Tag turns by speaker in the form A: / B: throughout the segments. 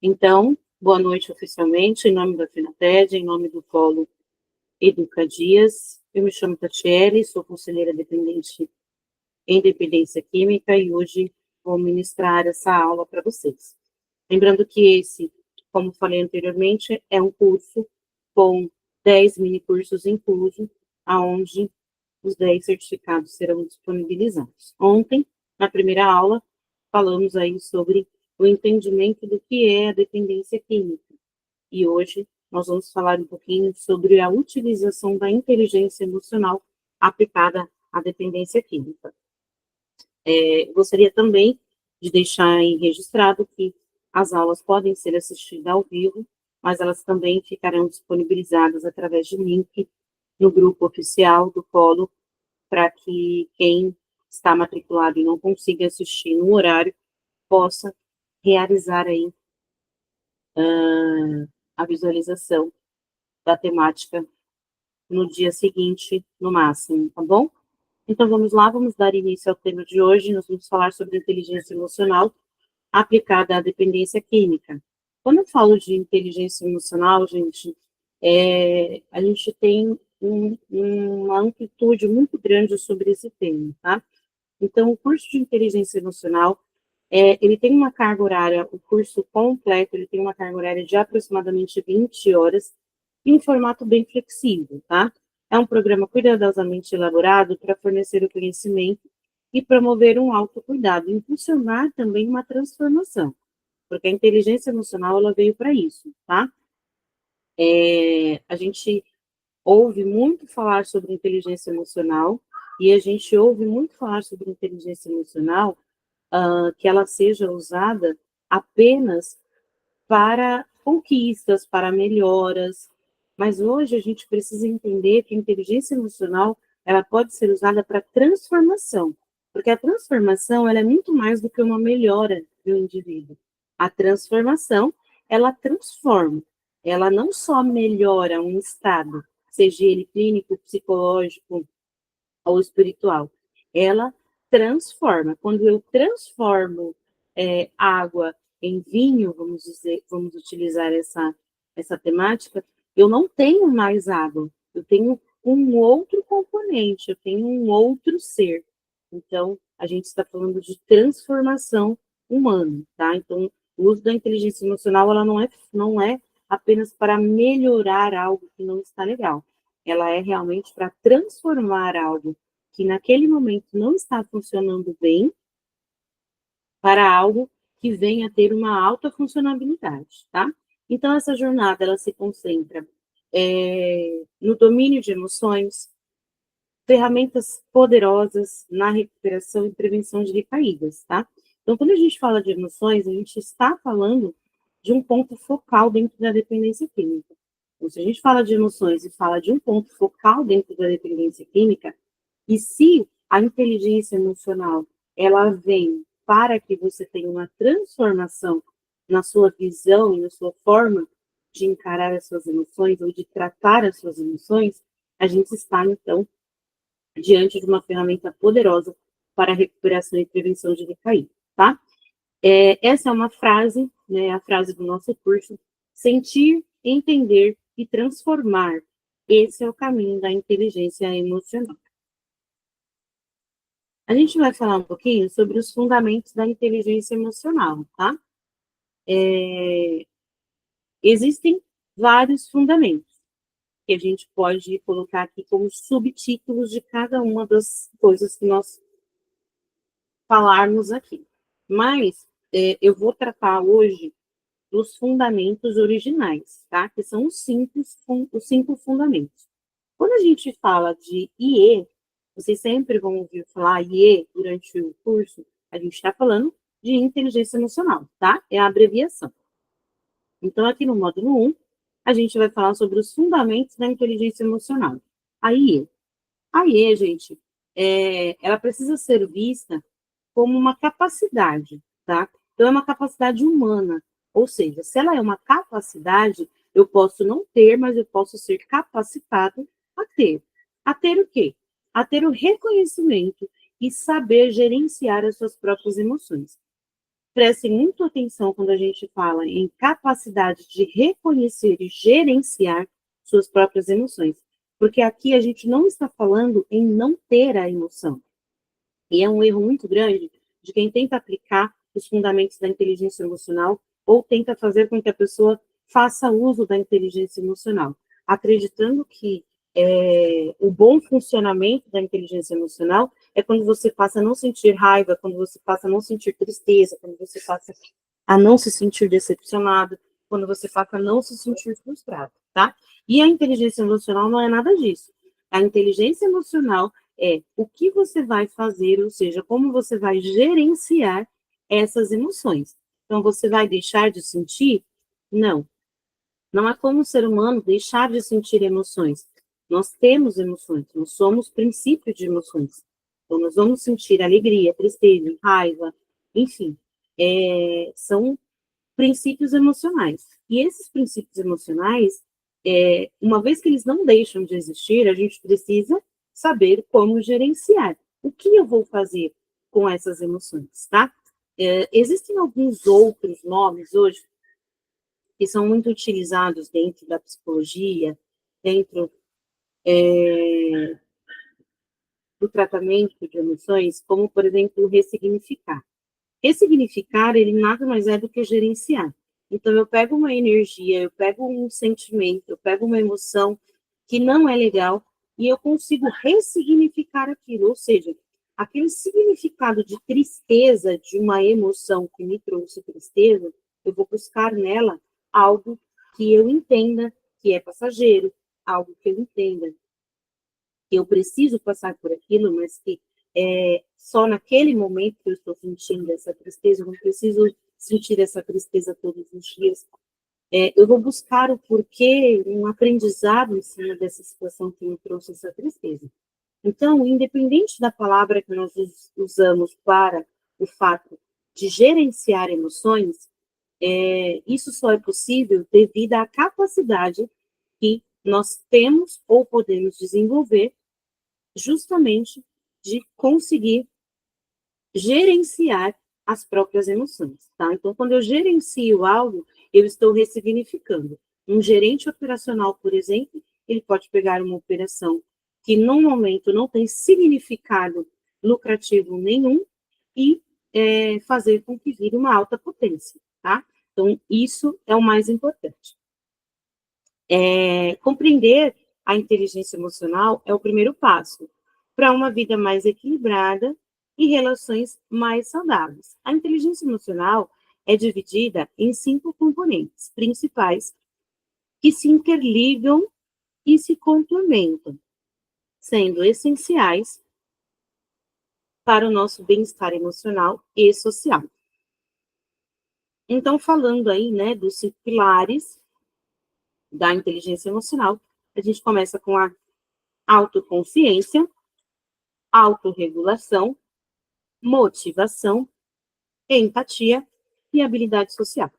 A: Então, boa noite oficialmente, em nome da FINATED, em nome do Polo Educa Dias. Eu me chamo Tatiele, sou conselheira dependente em dependência química e hoje vou ministrar essa aula para vocês. Lembrando que esse, como falei anteriormente, é um curso com 10 mini-cursos inclusos, aonde os 10 certificados serão disponibilizados. Ontem, na primeira aula, falamos aí sobre o entendimento do que é a dependência química. E hoje nós vamos falar um pouquinho sobre a utilização da inteligência emocional aplicada à dependência química. Gostaria também de deixar aí registrado que as aulas podem ser assistidas ao vivo, mas elas também ficarão disponibilizadas através de link no grupo oficial do Polo, para que quem está matriculado e não consiga assistir no horário, possa realizar aí a visualização da temática no dia seguinte, no máximo, tá bom? Então, vamos lá, vamos dar início ao tema de hoje. Nós vamos falar sobre inteligência emocional aplicada à dependência química. Quando eu falo de inteligência emocional, gente, a gente tem uma amplitude muito grande sobre esse tema, tá? Então, o curso de inteligência emocional, ele tem uma carga horária, o curso completo, ele tem uma carga horária de aproximadamente 20 horas, em um formato bem flexível, tá? É um programa cuidadosamente elaborado para fornecer o conhecimento e promover um autocuidado, impulsionar também uma transformação, porque a inteligência emocional, ela veio para isso, tá? A gente ouve muito falar sobre inteligência emocional, e a gente ouve muito falar sobre inteligência emocional, que ela seja usada apenas para conquistas, para melhoras, mas hoje a gente precisa entender que a inteligência emocional, ela pode ser usada para transformação, porque a transformação, ela é muito mais do que uma melhora do indivíduo. A transformação, ela transforma, ela não só melhora um estado, seja ele clínico, psicológico ou espiritual, ela transforma. Quando eu transformo água em vinho, vamos dizer, vamos utilizar essa temática, eu não tenho mais água, eu tenho um outro componente, eu tenho um outro ser. Então, a gente está falando de transformação humana, tá? Então, o uso da inteligência emocional, ela não é apenas para melhorar algo que não está legal. Ela é realmente para transformar algo que naquele momento não está funcionando bem para algo que venha a ter uma alta funcionabilidade, tá? Então, essa jornada, ela se concentra no domínio de emoções, ferramentas poderosas na recuperação e prevenção de recaídas, tá? Então, quando a gente fala de emoções, a gente está falando de um ponto focal dentro da dependência química. Então, se a gente fala de emoções e fala de um ponto focal dentro da dependência química, e se a inteligência emocional, ela vem para que você tenha uma transformação na sua visão e na sua forma de encarar as suas emoções ou de tratar as suas emoções, a gente está, então, diante de uma ferramenta poderosa para a recuperação e prevenção de recaída, tá? Essa é uma frase, né, a frase do nosso curso, sentir, entender e transformar. Esse é o caminho da inteligência emocional. A gente vai falar um pouquinho sobre os fundamentos da inteligência emocional, tá? Existem vários fundamentos que a gente pode colocar aqui como subtítulos de cada uma das coisas que nós falarmos aqui. Mas eu vou tratar hoje dos fundamentos originais, tá? Que são os cinco fundamentos. Quando a gente fala de IE, vocês sempre vão ouvir falar IE durante o curso, a gente está falando de inteligência emocional, tá? É a abreviação. Então, aqui no módulo 1, a gente vai falar sobre os fundamentos da inteligência emocional. A IE. A IE, gente, ela precisa ser vista como uma capacidade, tá? Então, é uma capacidade humana. Ou seja, se ela é uma capacidade, eu posso não ter, mas eu posso ser capacitado a ter. A ter o quê? A ter o reconhecimento e saber gerenciar as suas próprias emoções. prestem muito atenção quando a gente fala em capacidade de reconhecer e gerenciar suas próprias emoções. Porque aqui a gente não está falando em não ter a emoção. E é um erro muito grande de quem tenta aplicar os fundamentos da inteligência emocional ou tenta fazer com que a pessoa faça uso da inteligência emocional, acreditando que o bom funcionamento da inteligência emocional é quando você passa a não sentir raiva, quando você passa a não sentir tristeza, quando você passa a não se sentir decepcionado, quando você passa a não se sentir frustrado, tá? E a inteligência emocional não é nada disso. A inteligência emocional é o que você vai fazer, ou seja, como você vai gerenciar essas emoções. Então, você vai deixar de sentir? Não. Não é como o ser humano deixar de sentir emoções. Nós temos emoções, nós somos princípio de emoções. Então, nós vamos sentir alegria, tristeza, raiva, enfim, são princípios emocionais. E esses princípios emocionais, uma vez que eles não deixam de existir, a gente precisa saber como gerenciar. O que eu vou fazer com essas emoções, tá? Existem alguns outros nomes hoje que são muito utilizados dentro da psicologia, dentro do tratamento de emoções, como, por exemplo, o ressignificar. Ressignificar, ele nada mais é do que gerenciar. Então, eu pego uma energia, eu pego um sentimento, eu pego uma emoção que não é legal e eu consigo ressignificar aquilo, ou seja, aquele significado de tristeza de uma emoção que me trouxe tristeza, eu vou buscar nela algo que eu entenda que é passageiro, algo que eu entenda que eu preciso passar por aquilo, mas que só naquele momento que eu estou sentindo essa tristeza, eu não preciso sentir essa tristeza todos os dias. Eu vou buscar o porquê, um aprendizado em cima dessa situação que me trouxe essa tristeza. Então, independente da palavra que nós usamos para o fato de gerenciar emoções, isso só é possível devido à capacidade que nós temos ou podemos desenvolver justamente de conseguir gerenciar as próprias emoções, tá? Então, quando eu gerencio algo, eu estou ressignificando. Um gerente operacional, por exemplo, ele pode pegar uma operação que, no momento, não tem significado lucrativo nenhum e fazer com que vire uma alta potência, tá? Então, isso é o mais importante. Compreender a inteligência emocional é o primeiro passo para uma vida mais equilibrada e relações mais saudáveis. A inteligência emocional é dividida em 5 componentes principais que se interligam e se complementam, sendo essenciais para o nosso bem-estar emocional e social. Então, falando aí, né, dos 5 pilares da inteligência emocional, a gente começa com a autoconsciência, autorregulação, motivação, empatia e habilidade social.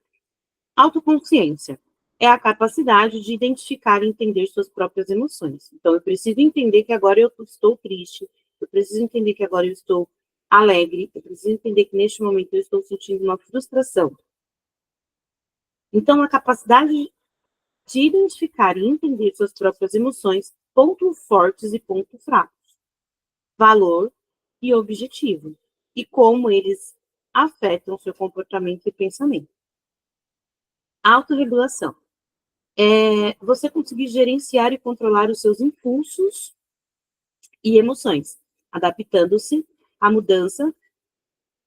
A: Autoconsciência é a capacidade de identificar e entender suas próprias emoções. Então, eu preciso entender que agora eu estou triste, eu preciso entender que agora eu estou alegre, eu preciso entender que neste momento eu estou sentindo uma frustração. Então, a capacidade de identificar e entender suas próprias emoções, pontos fortes e pontos fracos, valor e objetivo, e como eles afetam seu comportamento e pensamento. Autorregulação. Você conseguir gerenciar e controlar os seus impulsos e emoções, adaptando-se à mudança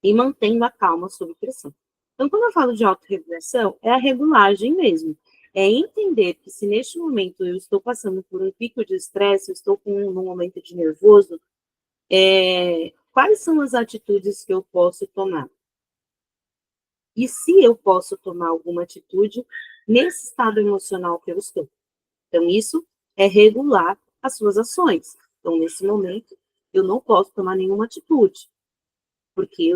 A: e mantendo a calma sob pressão. Então, quando eu falo de autorregulação, é a regulagem mesmo. É entender que se neste momento eu estou passando por um pico de estresse, eu estou com um momento de nervoso, quais são as atitudes que eu posso tomar? E se eu posso tomar alguma atitude nesse estado emocional que eu estou. Então, isso é regular as suas ações. Então, nesse momento, eu não posso tomar nenhuma atitude, porque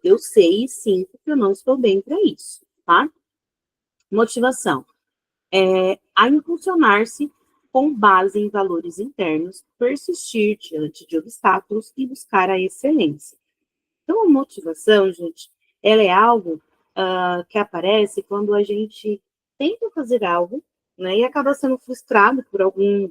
A: eu sei e sinto que eu não estou bem para isso, tá? Motivação. A impulsionar-se com base em valores internos, persistir diante de obstáculos e buscar a excelência. Então, a motivação, gente, ela é algo que aparece quando a gente tenta fazer algo, né, e acaba sendo frustrado por algum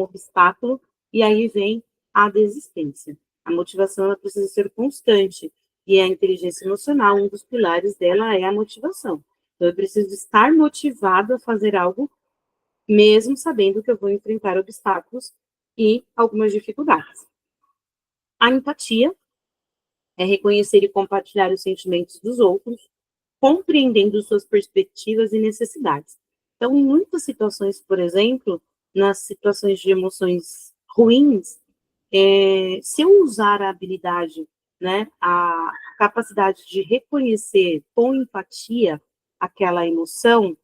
A: obstáculo, e aí vem a desistência. A motivação ela precisa ser constante, e a inteligência emocional, um dos pilares dela é a motivação. Então, eu preciso estar motivado a fazer algo, mesmo sabendo que eu vou enfrentar obstáculos e algumas dificuldades. A empatia é reconhecer e compartilhar os sentimentos dos outros, compreendendo suas perspectivas e necessidades. Então, em muitas situações, por exemplo, nas situações de emoções ruins, se eu usar a habilidade, né, a capacidade de reconhecer com empatia aquela emoção,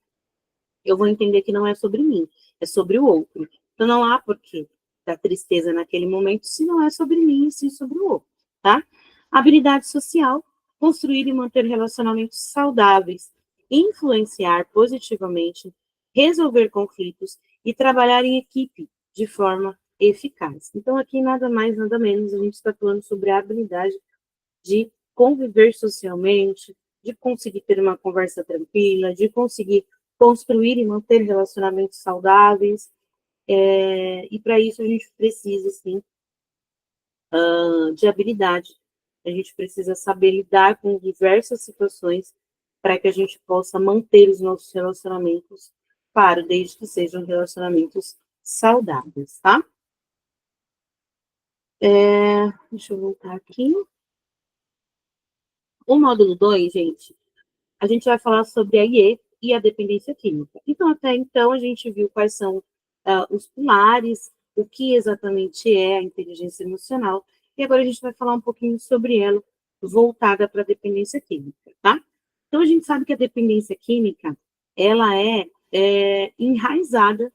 A: eu vou entender que não é sobre mim, é sobre o outro. Então, não há porquê da tristeza naquele momento se não é sobre mim e sim sobre o outro, tá? Habilidade social, construir e manter relacionamentos saudáveis, influenciar positivamente, resolver conflitos e trabalhar em equipe de forma eficaz. Então, aqui, nada mais, nada menos, a gente está falando sobre a habilidade de conviver socialmente, de conseguir ter uma conversa tranquila, de conseguir construir e manter relacionamentos saudáveis, e para isso a gente precisa, sim, de habilidade. A gente precisa saber lidar com diversas situações para que a gente possa manter os nossos relacionamentos, claro, desde que sejam relacionamentos saudáveis, tá? Deixa eu voltar aqui. O módulo 2, gente, a gente vai falar sobre a IE e a dependência química. Então, até então, a gente viu quais são os pilares, o que exatamente é a inteligência emocional, e agora a gente vai falar um pouquinho sobre ela, voltada para a dependência química, tá? Então, a gente sabe que a dependência química, ela é enraizada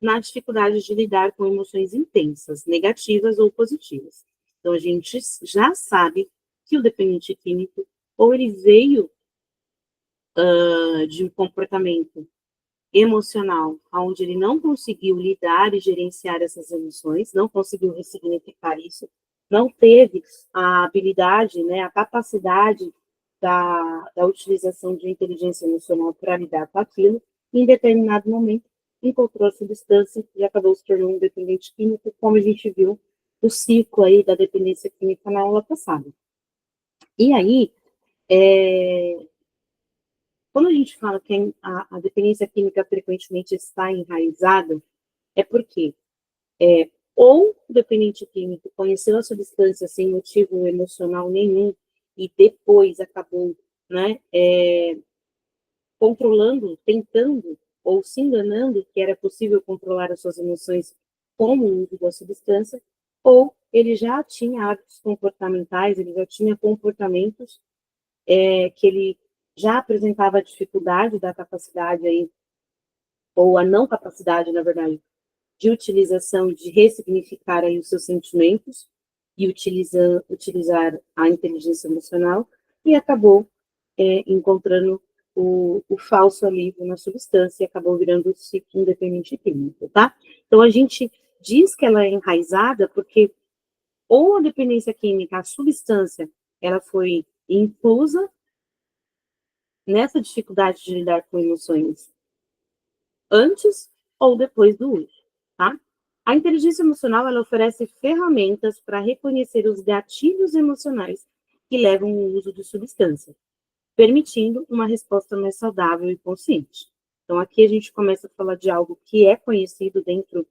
A: na dificuldade de lidar com emoções intensas, negativas ou positivas. Então, a gente já sabe que o dependente químico, ou ele veio de um comportamento emocional, onde ele não conseguiu lidar e gerenciar essas emoções, não conseguiu ressignificar isso, não teve a habilidade, né, a capacidade da utilização de inteligência emocional para lidar com aquilo, e em determinado momento encontrou a substância e acabou se tornando um dependente químico, como a gente viu o ciclo aí da dependência química na aula passada. E aí, quando a gente fala que a dependência química frequentemente está enraizada, é porque ou o dependente químico conheceu a substância sem motivo emocional nenhum e depois acabou, né, controlando, tentando ou se enganando que era possível controlar as suas emoções com o uso da substância, ou ele já tinha hábitos comportamentais, ele já tinha comportamentos que ele já apresentava dificuldade da capacidade aí, ou a não capacidade, na verdade, de utilização, de ressignificar aí os seus sentimentos e utilizar a inteligência emocional, e acabou encontrando o falso alívio na substância e acabou virando o ciclo independente químico, tá? Então, a gente diz que ela é enraizada porque ou a dependência química, a substância, ela foi inclusa nessa dificuldade de lidar com emoções antes ou depois do uso, tá? A inteligência emocional, ela oferece ferramentas para reconhecer os gatilhos emocionais que levam ao uso de substância, permitindo uma resposta mais saudável e consciente. Então, aqui a gente começa a falar de algo que é conhecido dentro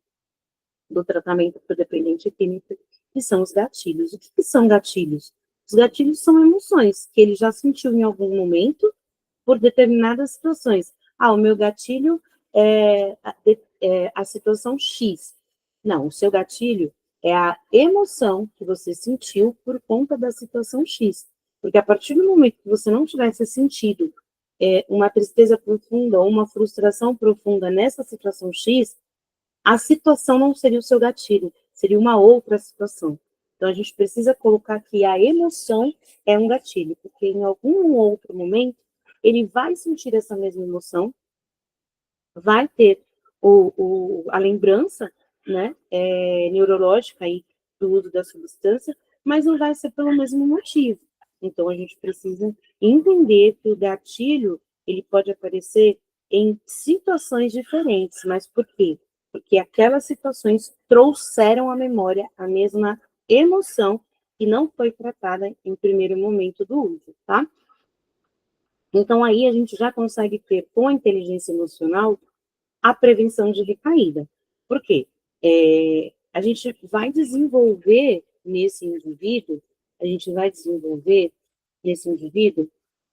A: do tratamento para dependente químico, que são os gatilhos. O que são gatilhos? Os gatilhos são emoções que ele já sentiu em algum momento por determinadas situações. Ah, o meu gatilho é a situação X. Não, o seu gatilho é a emoção que você sentiu por conta da situação X. Porque a partir do momento que você não tivesse sentido uma tristeza profunda ou uma frustração profunda nessa situação X, a situação não seria o seu gatilho, seria uma outra situação. Então, a gente precisa colocar que a emoção é um gatilho, porque em algum outro momento, ele vai sentir essa mesma emoção, vai ter a lembrança, né, neurológica aí do uso da substância, mas não vai ser pelo mesmo motivo. Então, a gente precisa entender que o gatilho, ele pode aparecer em situações diferentes. Mas por quê? Porque aquelas situações trouxeram à memória a mesma emoção que não foi tratada em primeiro momento do uso, tá? Então, aí a gente já consegue ter, com a inteligência emocional, a prevenção de recaída. Por quê? A gente vai desenvolver nesse indivíduo,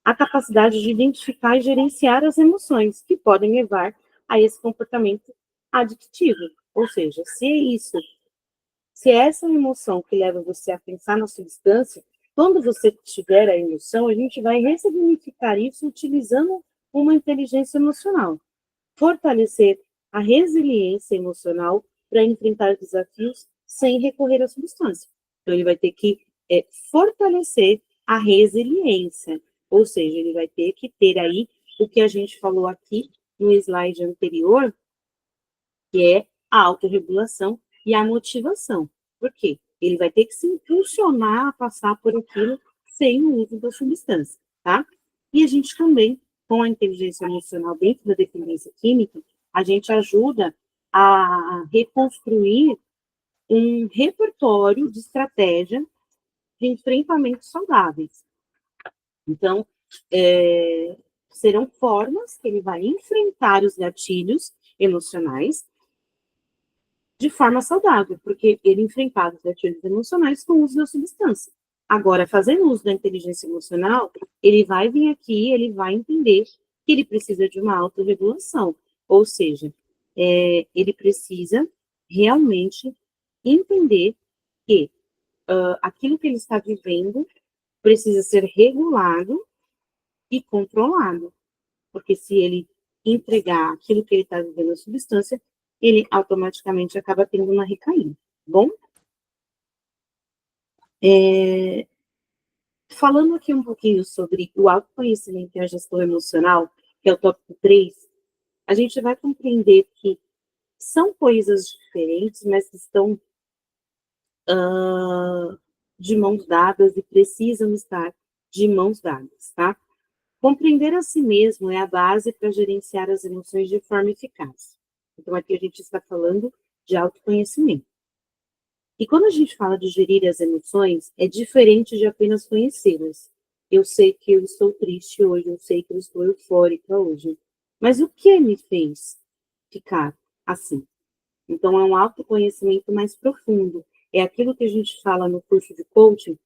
A: a capacidade de identificar e gerenciar as emoções que podem levar a esse comportamento adictivo. Ou seja, se é essa emoção que leva você a pensar na substância, quando você tiver a emoção, a gente vai ressignificar isso utilizando uma inteligência emocional. Fortalecer a resiliência emocional para enfrentar desafios sem recorrer à substância. Então, ele vai ter que fortalecer a resiliência, ou seja, ele vai ter que ter aí o que a gente falou aqui no slide anterior, que é a autorregulação e a motivação. Por quê? Ele vai ter que se impulsionar a passar por aquilo sem o uso da substância, tá? E a gente também, com a inteligência emocional dentro da dependência química, a gente ajuda a reconstruir um repertório de estratégia de enfrentamentos saudáveis. Então, serão formas que ele vai enfrentar os gatilhos emocionais de forma saudável, porque ele enfrentava os gatilhos emocionais com o uso da substância. Agora, fazendo uso da inteligência emocional, ele vai vir aqui, ele vai entender que ele precisa de uma autorregulação, ou seja, ele precisa realmente entender que aquilo que ele está vivendo precisa ser regulado e controlado, porque se ele entregar aquilo que ele está vivendo à substância, ele automaticamente acaba tendo uma recaída, bom? Falando aqui um pouquinho sobre o autoconhecimento e a gestão emocional, que é o tópico 3, a gente vai compreender que são coisas diferentes, mas que estão de mãos dadas e precisam estar de mãos dadas, tá? Compreender a si mesmo é a base para gerenciar as emoções de forma eficaz. Então, aqui a gente está falando de autoconhecimento. E quando a gente fala de gerir as emoções, é diferente de apenas conhecê-las. Eu sei que eu estou triste hoje, eu sei que eu estou eufórica hoje. Mas o que me fez ficar assim? Então, é um autoconhecimento mais profundo. É aquilo que a gente fala no curso de coaching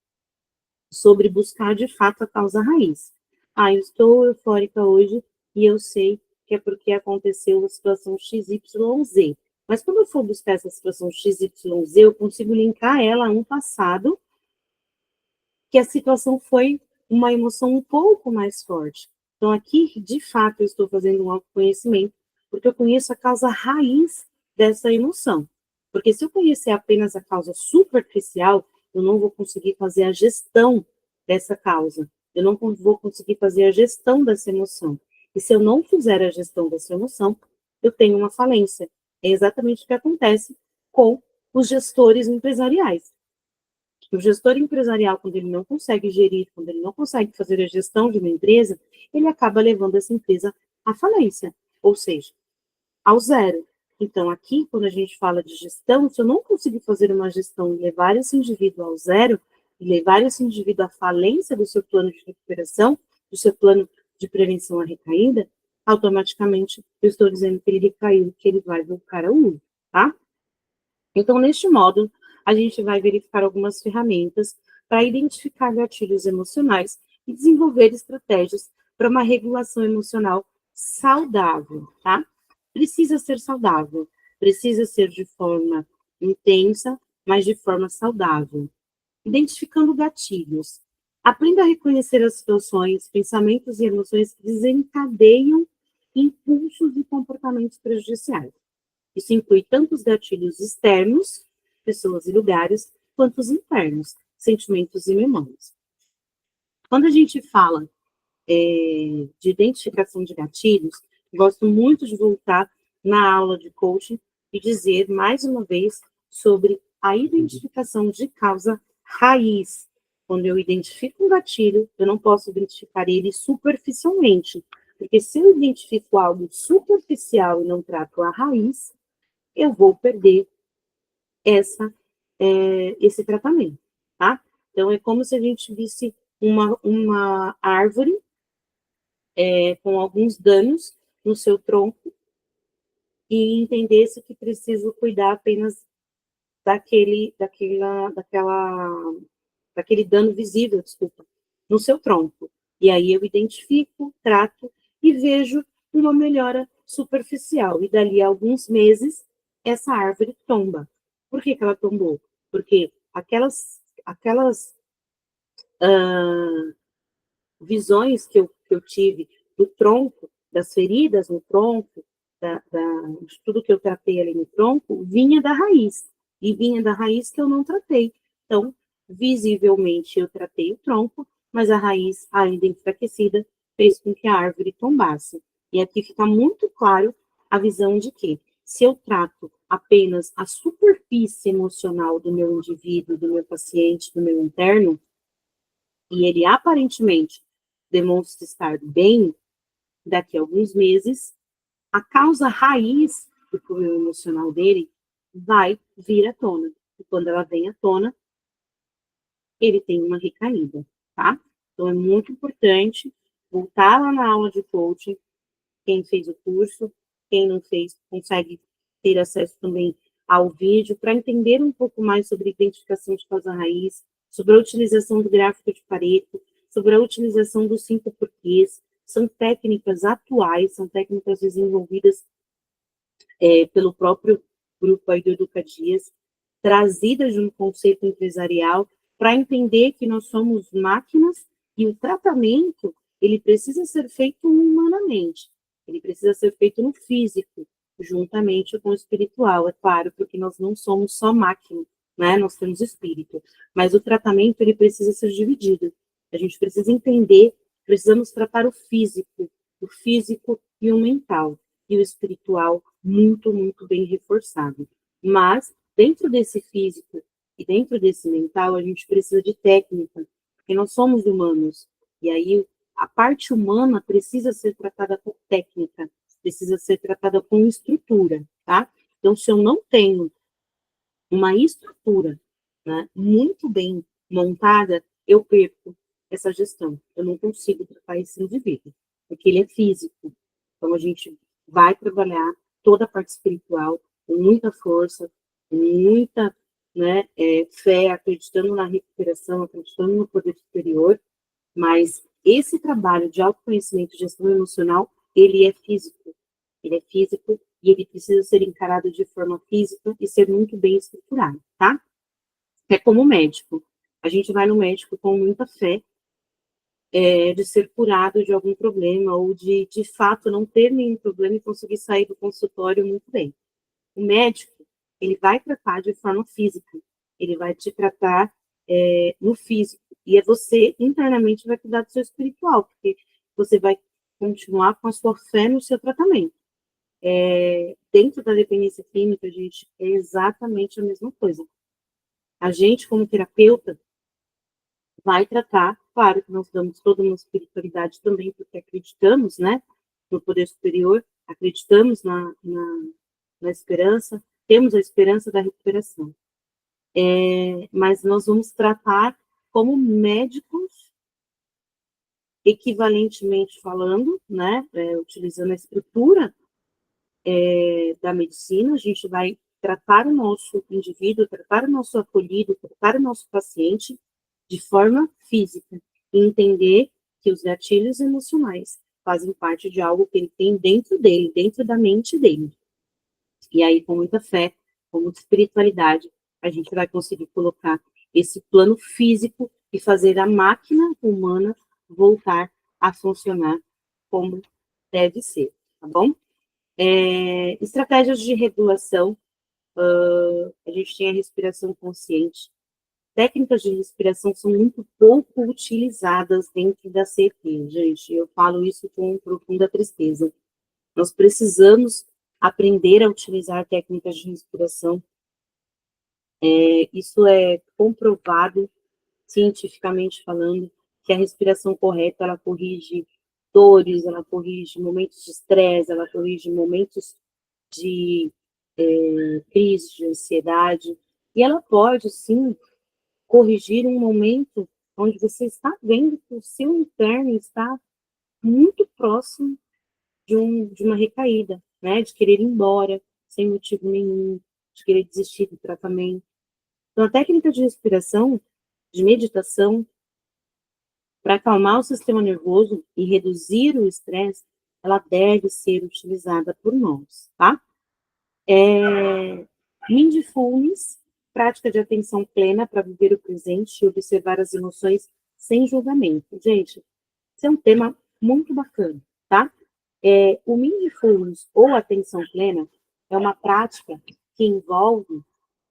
A: sobre buscar de fato a causa raiz. Eu estou eufórica hoje e eu sei que é porque aconteceu a situação XYZ. Mas quando eu for buscar essa situação XYZ, eu consigo linkar ela a um passado que a situação foi uma emoção um pouco mais forte. Então, aqui, de fato, eu estou fazendo um autoconhecimento, porque eu conheço a causa raiz dessa emoção. Porque se eu conhecer apenas a causa superficial, eu não vou conseguir fazer a gestão dessa causa. Eu não vou conseguir fazer a gestão dessa emoção. E se eu não fizer a gestão dessa emoção, eu tenho uma falência. É exatamente o que acontece com os gestores empresariais. O gestor empresarial, quando ele não consegue gerir, quando ele não consegue fazer a gestão de uma empresa, ele acaba levando essa empresa à falência, ou seja, ao zero. Então, aqui, quando a gente fala de gestão, se eu não conseguir fazer uma gestão e levar esse indivíduo ao zero, e levar esse indivíduo à falência do seu plano de recuperação, do seu plano de prevenção à recaída, automaticamente eu estou dizendo que ele recaiu, que ele vai voltar ao uso, tá? Então, neste módulo, a gente vai verificar algumas ferramentas para identificar gatilhos emocionais e desenvolver estratégias para uma regulação emocional saudável, tá? Precisa ser saudável, precisa ser de forma intensa, mas de forma saudável. Identificando gatilhos. Aprenda a reconhecer as situações, pensamentos e emoções que desencadeiam impulsos e comportamentos prejudiciais. Isso inclui tanto os gatilhos externos, pessoas e lugares, quanto os internos, sentimentos e memórias. Quando a gente fala de identificação de gatilhos, gosto muito de voltar na aula de coaching e dizer, mais uma vez, sobre a identificação de causa raiz, Quando eu identifico um gatilho, eu não posso identificar ele superficialmente, porque se eu identifico algo superficial e não trato a raiz, eu vou perder esse tratamento, tá? Então, é como se a gente visse uma árvore com alguns danos no seu tronco e entendesse que preciso cuidar apenas daquele dano visível, desculpa, no seu tronco. E aí eu identifico, trato e vejo uma melhora superficial. E dali a alguns meses, essa árvore tomba. Por que ela tombou? Porque aquelas visões que eu tive do tronco, das feridas no tronco, de tudo que eu tratei ali no tronco, vinha da raiz. E vinha da raiz que eu não tratei. Então, visivelmente, eu tratei o tronco, mas a raiz, ainda enfraquecida, fez com que a árvore tombasse. E aqui fica muito claro a visão de que, se eu trato apenas a superfície emocional do meu indivíduo, do meu paciente, do meu interno, e ele aparentemente demonstra estar bem, daqui a alguns meses, a causa raiz do problema emocional dele vai vir à tona. E quando ela vem à tona, ele tem uma recaída, tá? Então, é muito importante voltar lá na aula de coaching. Quem fez o curso, quem não fez, consegue ter acesso também ao vídeo para entender um pouco mais sobre identificação de causa raiz, sobre a utilização do gráfico de Pareto, sobre a utilização dos 5 porquês. São técnicas atuais, são técnicas desenvolvidas pelo próprio grupo aí do Educadias, trazidas de um conceito empresarial para entender que nós somos máquinas e o tratamento ele precisa ser feito humanamente, ele precisa ser feito no físico, juntamente com o espiritual, é claro, porque nós não somos só máquina, né? Nós temos espírito, mas o tratamento ele precisa ser dividido. A gente precisa entender, precisamos tratar o físico e o mental, e o espiritual muito, muito bem reforçado. Mas, dentro desse físico e dentro desse mental, a gente precisa de técnica, porque nós somos humanos. E aí, a parte humana precisa ser tratada com técnica, precisa ser tratada com estrutura, tá? Então, se eu não tenho uma estrutura, né, muito bem montada, eu perco essa gestão. Eu não consigo tratar esse indivíduo, porque ele é físico. Então, a gente vai trabalhar toda a parte espiritual com muita força, com muita, né, fé, acreditando na recuperação, acreditando no poder superior, mas esse trabalho de autoconhecimento e gestão emocional, ele é físico e ele precisa ser encarado de forma física e ser muito bem estruturado, tá? É como médico. A gente vai no médico com muita fé de ser curado de algum problema ou de fato, não ter nenhum problema e conseguir sair do consultório muito bem. O médico, ele vai tratar de forma física, ele vai te tratar no físico, e é você internamente vai cuidar do seu espiritual, porque você vai continuar com a sua fé no seu tratamento. Dentro da dependência química, gente, é exatamente a mesma coisa. A gente, como terapeuta, vai tratar, claro que nós damos toda uma espiritualidade também, porque acreditamos, né, no poder superior, acreditamos na esperança, temos a esperança da recuperação. Mas nós vamos tratar como médicos, equivalentemente falando, né, utilizando a estrutura da medicina, a gente vai tratar o nosso indivíduo, tratar o nosso acolhido, tratar o nosso paciente de forma física e entender que os gatilhos emocionais fazem parte de algo que ele tem dentro dele, dentro da mente dele. E aí, com muita fé, com muita espiritualidade, a gente vai conseguir colocar esse plano físico e fazer a máquina humana voltar a funcionar como deve ser, tá bom? Estratégias de regulação, a gente tem a respiração consciente. Técnicas de respiração são muito pouco utilizadas dentro da CT, gente. Eu falo isso com profunda tristeza. Nós precisamos aprender a utilizar técnicas de respiração. Isso é comprovado cientificamente falando, que a respiração correta, ela corrige dores, ela corrige momentos de estresse, ela corrige momentos de crise, de ansiedade, e ela pode, sim, corrigir um momento onde você está vendo que o seu interno está muito próximo de uma recaída, né? De querer ir embora sem motivo nenhum, de querer desistir do tratamento. Então, a técnica de respiração, de meditação, para acalmar o sistema nervoso e reduzir o estresse, ela deve ser utilizada por nós, tá? Mindfulness, prática de atenção plena para viver o presente e observar as emoções sem julgamento. Gente, esse é um tema muito bacana, tá? O mindfulness, ou atenção plena, é uma prática que envolve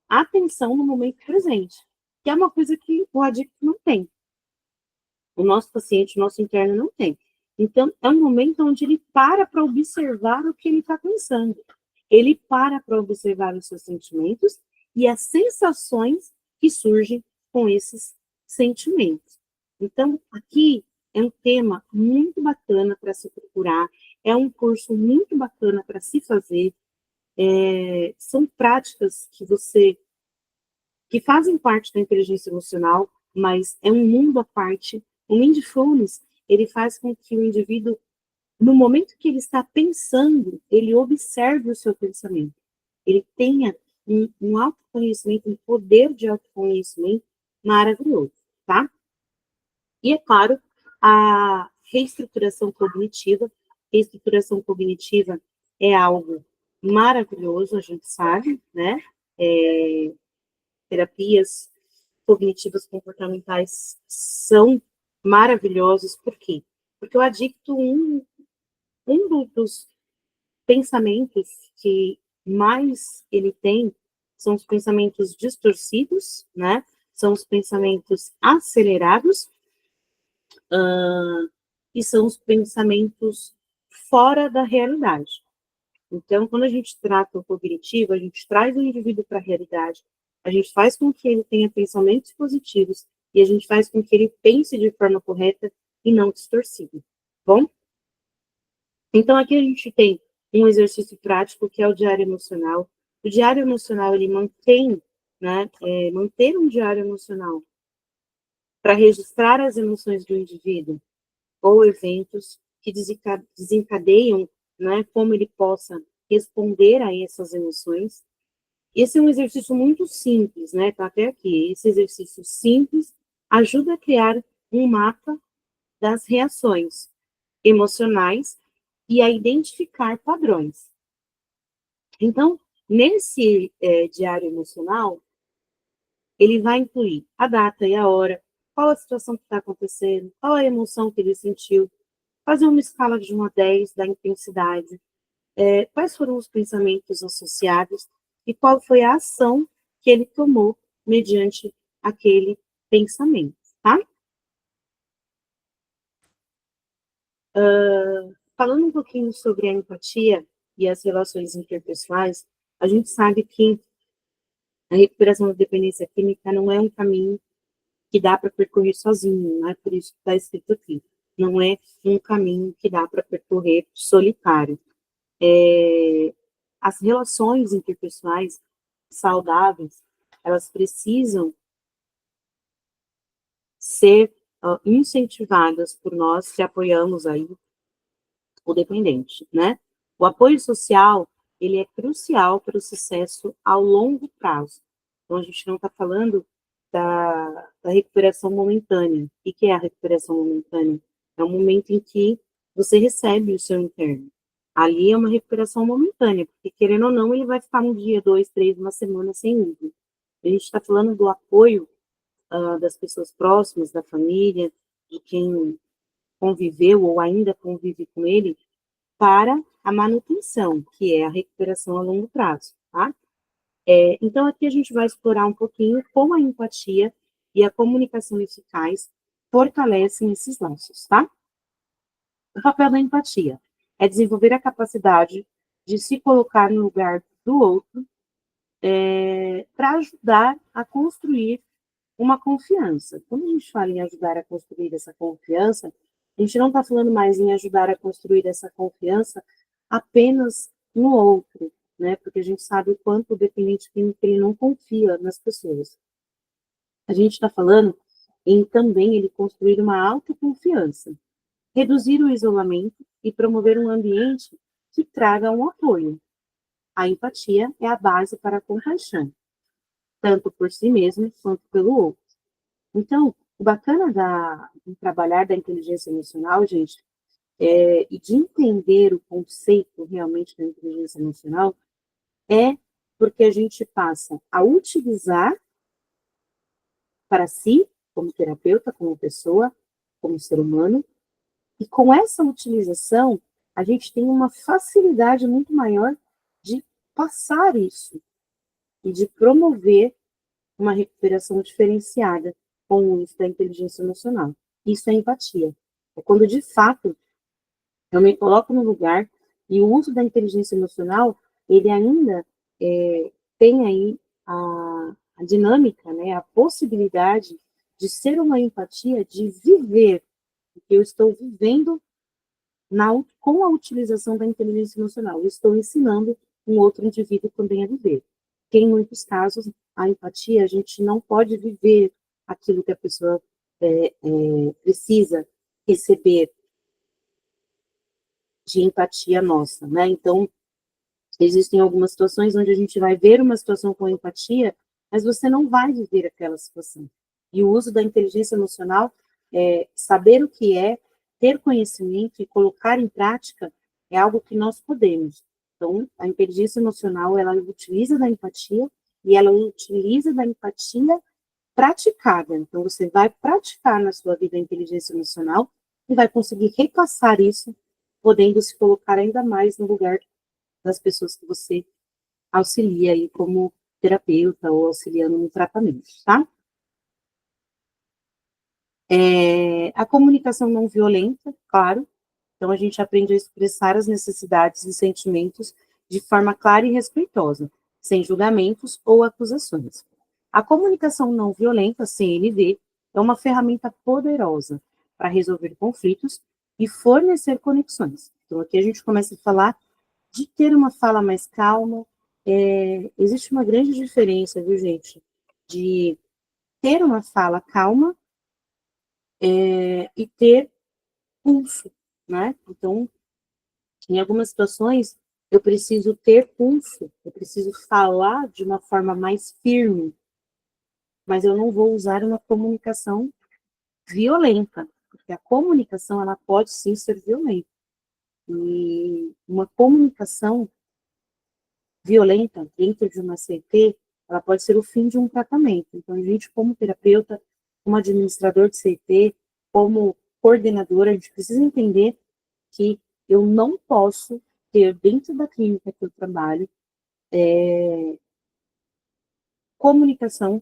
A: atenção no momento presente, que é uma coisa que o adicto não tem. O nosso paciente, o nosso interno não tem. Então, é um momento onde ele para observar o que ele está pensando. Ele para observar os seus sentimentos e as sensações que surgem com esses sentimentos. Então, aqui é um tema muito bacana para se procurar, é um curso muito bacana para se fazer, são práticas que fazem parte da inteligência emocional, mas é um mundo à parte. O mindfulness, ele faz com que o indivíduo, no momento que ele está pensando, ele observe o seu pensamento. Ele tenha um autoconhecimento, um poder de autoconhecimento maravilhoso, tá? E, é claro, a reestruturação cognitiva. Reestruturação cognitiva é algo maravilhoso, a gente sabe, né? Terapias cognitivas comportamentais são maravilhosos. Por quê? Porque o adicto, dos pensamentos que mais ele tem são os pensamentos distorcidos, né? São os pensamentos acelerados, e são os pensamentos fora da realidade. Então, quando a gente trata o cognitivo, a gente traz o indivíduo para a realidade, a gente faz com que ele tenha pensamentos positivos e a gente faz com que ele pense de forma correta e não distorcida. Bom? Então, aqui a gente tem um exercício prático que é o diário emocional. O diário emocional, ele mantém, né, manter um diário emocional para registrar as emoções do indivíduo ou eventos que desencadeiam, né, como ele possa responder a essas emoções. Esse é um exercício muito simples, né, tá até aqui. Esse exercício simples ajuda a criar um mapa das reações emocionais e a identificar padrões. Então, nesse diário emocional, ele vai incluir a data e a hora, qual a situação que está acontecendo, qual a emoção que ele sentiu, fazer uma escala de 1 a 10 da intensidade, quais foram os pensamentos associados e qual foi a ação que ele tomou mediante aquele pensamento, tá? Falando um pouquinho sobre a empatia e as relações interpessoais, a gente sabe que a recuperação da dependência química não é um caminho que dá para percorrer sozinho, não é por isso que está escrito aqui. Não é um caminho que dá para percorrer solitário. As relações interpessoais saudáveis, elas precisam ser incentivadas por nós que apoiamos aí o dependente, né? O apoio social, ele é crucial para o sucesso ao longo prazo. Então, a gente não está falando da recuperação momentânea. O que é a recuperação momentânea? É um momento em que você recebe o seu interno. Ali é uma recuperação momentânea, porque, querendo ou não, ele vai ficar um dia, 2, 3, uma semana sem uso. A gente está falando do apoio das pessoas próximas, da família, de quem conviveu ou ainda convive com ele, para a manutenção, que é a recuperação a longo prazo, tá? Então, aqui a gente vai explorar um pouquinho como a empatia e a comunicação eficaz fortalecem esses laços, tá? O papel da empatia é desenvolver a capacidade de se colocar no lugar do outro, para ajudar a construir uma confiança. Quando a gente fala em ajudar a construir essa confiança, a gente não está falando mais em ajudar a construir essa confiança apenas no outro, né? Porque a gente sabe o quanto o dependente químico ele não confia nas pessoas. A gente está falando em também ele construir uma autoconfiança, reduzir o isolamento e promover um ambiente que traga um apoio. A empatia é a base para a compaixão, tanto por si mesmo quanto pelo outro. Então, o bacana de trabalhar da inteligência emocional, gente, e de entender o conceito realmente da inteligência emocional, é porque a gente passa a utilizar para si, como terapeuta, como pessoa, como ser humano, e com essa utilização, a gente tem uma facilidade muito maior de passar isso e de promover uma recuperação diferenciada com o uso da inteligência emocional. Isso é empatia. É quando, de fato, eu me coloco no lugar e o uso da inteligência emocional, ele ainda tem aí a dinâmica, né, a possibilidade de ser uma empatia, de viver o que eu estou vivendo com a utilização da inteligência emocional. Eu estou ensinando um outro indivíduo também a viver. Porque, em muitos casos, a empatia, a gente não pode viver aquilo que a pessoa precisa receber de empatia nossa, né? Então, existem algumas situações onde a gente vai ver uma situação com empatia, mas você não vai viver aquela situação. E o uso da inteligência emocional, saber o que é, ter conhecimento e colocar em prática é algo que nós podemos. Então, a inteligência emocional, ela utiliza da empatia e ela utiliza da empatia praticada. Então, você vai praticar na sua vida a inteligência emocional e vai conseguir repassar isso, podendo se colocar ainda mais no lugar das pessoas que você auxilia aí como terapeuta ou auxiliando no tratamento, tá? A comunicação não violenta, claro. Então, a gente aprende a expressar as necessidades e sentimentos de forma clara e respeitosa, sem julgamentos ou acusações. A comunicação não violenta, CNV, é uma ferramenta poderosa para resolver conflitos e fornecer conexões. Então, aqui a gente começa a falar de ter uma fala mais calma. Existe uma grande diferença, viu, gente, de ter uma fala calma e ter pulso, né? Então, em algumas situações, eu preciso ter pulso, eu preciso falar de uma forma mais firme, mas eu não vou usar uma comunicação violenta, porque a comunicação, ela pode sim ser violenta. E uma comunicação violenta dentro de uma CT, ela pode ser o fim de um tratamento. Então, a gente, como terapeuta, como administrador de CT, como coordenador, a gente precisa entender que eu não posso ter dentro da clínica que eu trabalho comunicação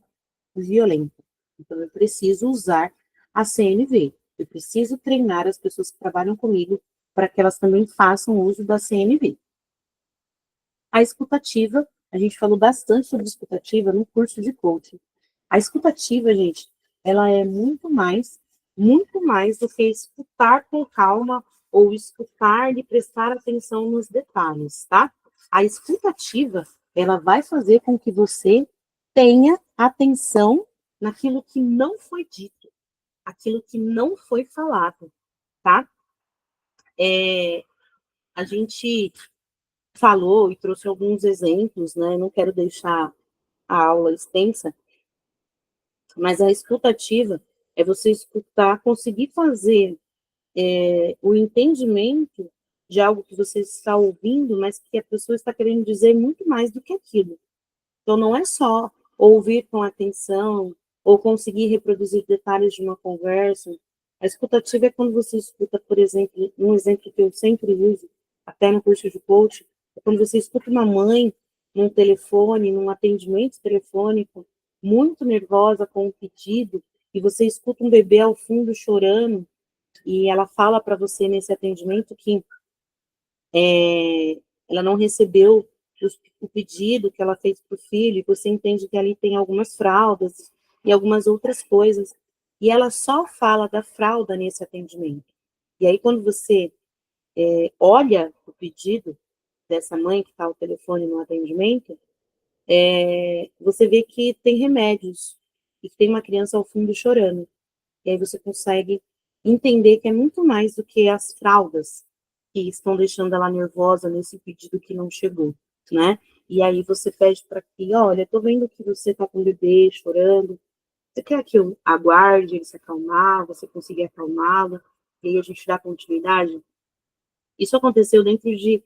A: violenta. Então, eu preciso usar a CNV. Eu preciso treinar as pessoas que trabalham comigo para que elas também façam uso da CNV. A escutativa, a gente falou bastante sobre escutativa no curso de coaching. A escutativa, gente, ela é muito mais do que escutar com calma ou escutar e prestar atenção nos detalhes, tá? A escutativa, ela vai fazer com que você tenha atenção naquilo que não foi dito, aquilo que não foi falado, tá? A gente falou e trouxe alguns exemplos, né? Não quero deixar a aula extensa, mas a escutativa é você escutar, conseguir fazer o entendimento de algo que você está ouvindo, mas que a pessoa está querendo dizer muito mais do que aquilo. Então, não é só ouvir com atenção ou conseguir reproduzir detalhes de uma conversa. A escutativa é quando você escuta, por exemplo, um exemplo que eu sempre uso, até no curso de coaching, é quando você escuta uma mãe num telefone, num atendimento telefônico, muito nervosa com um pedido, e você escuta um bebê ao fundo chorando, e ela fala para você nesse atendimento que ela não recebeu o pedido que ela fez para o filho, e você entende que ali tem algumas fraldas, e algumas outras coisas, e ela só fala da fralda nesse atendimento. E aí, quando você olha o pedido dessa mãe que está ao telefone no atendimento, você vê que tem remédios e que tem uma criança ao fundo chorando. E aí você consegue entender que é muito mais do que as fraldas que estão deixando ela nervosa nesse pedido que não chegou, né? E aí você pede para que, olha, tô vendo que você tá com o bebê chorando, você quer que eu aguarde ele se acalmar, você conseguir acalmá-lo, e aí a gente dá continuidade? Isso aconteceu dentro de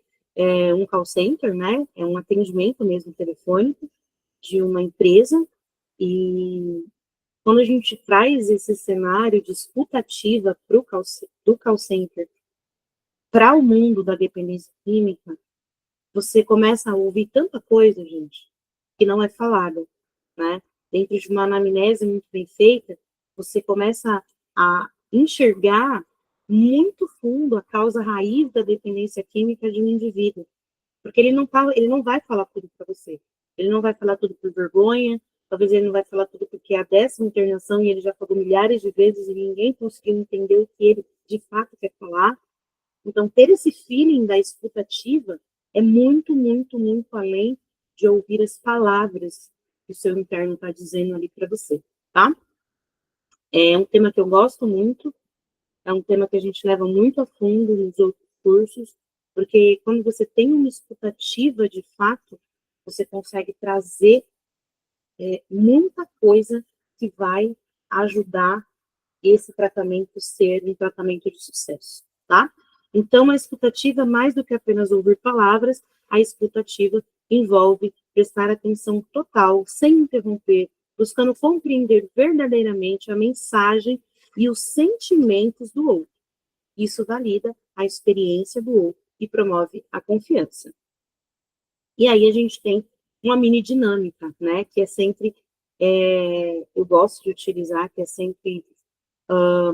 A: um call center, né? É um atendimento mesmo telefônico de uma empresa, e quando a gente traz esse cenário de escuta ativa do call center para o mundo da dependência química, você começa a ouvir tanta coisa, gente, que não é falada, né? Dentro de uma anamnese muito bem feita, você começa a enxergar muito fundo a causa raiz da dependência química de um indivíduo. Porque ele não vai falar tudo para você. Ele não vai falar tudo por vergonha, talvez ele não vai falar tudo porque é a 10ª internação e ele já falou milhares de vezes e ninguém conseguiu entender o que ele de fato quer falar. Então, ter esse feeling da escutativa é muito, muito, muito além de ouvir as palavras que o seu interno está dizendo ali para você, tá? É um tema que eu gosto muito, é um tema que a gente leva muito a fundo nos outros cursos, porque quando você tem uma escutativa de fato, você consegue trazer muita coisa que vai ajudar esse tratamento ser um tratamento de sucesso, tá? Então, a escutativa, mais do que apenas ouvir palavras, a escutativa envolve prestar atenção total, sem interromper, buscando compreender verdadeiramente a mensagem e os sentimentos do outro. Isso valida a experiência do outro e promove a confiança. E aí a gente tem uma mini dinâmica, né, que é sempre, eu gosto de utilizar, que é sempre